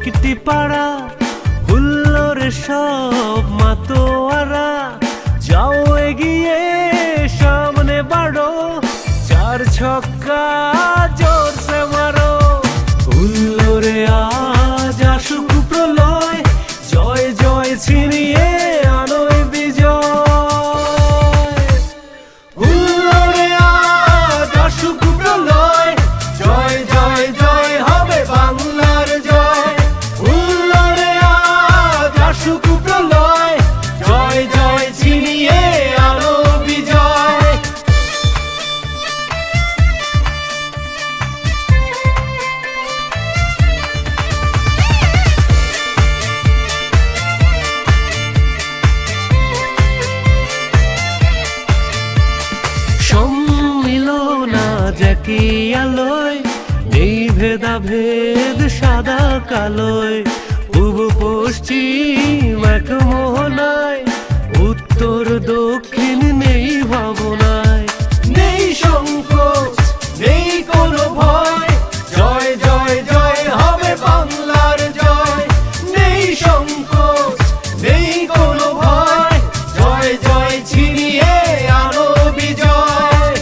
একটি পাড়া হুল্লোড়ে সব মাতোয়ারা, যাও এগিয়ে সামনে বাড়ো, চার ছক্কা জোরসে মারো। হুল্লোড়ে আজ আসুক প্রলয়, জয় জয় ছিনিয়ে আনোই বিজয়। হুল্লোড়ে আজ আসুক প্রলয়, জয় জয় জয় হবে বাংলার জয়। হুল্লোড়ে আজ আসুক প্রলয়, জয় জয় ছিনিয়ে আনো বিজয়। সম্মিলনা জ্যাকি আলোয়, নেই ভেদাভেদ সাদা কালোয়। পূব পশ্চিম এক মোহনায়, উত্তর দক্ষিণ নেই ভাবনায়। নেই সংকোচ নেই কোনো ভয়, জয় জয় জয় হবে বাংলার জয়। নেই সংকোচ নেই কোনো ভয়, জয় জয় ছিনিয়ে আনো বিজয়।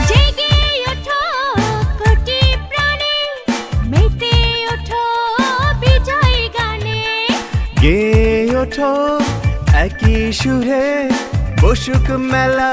জেগে ওঠো কোটি প্রাণে, মেতে ওঠো বিজয় গানে। গেয়ে ওঠো একই সুরে, বসুক মেলা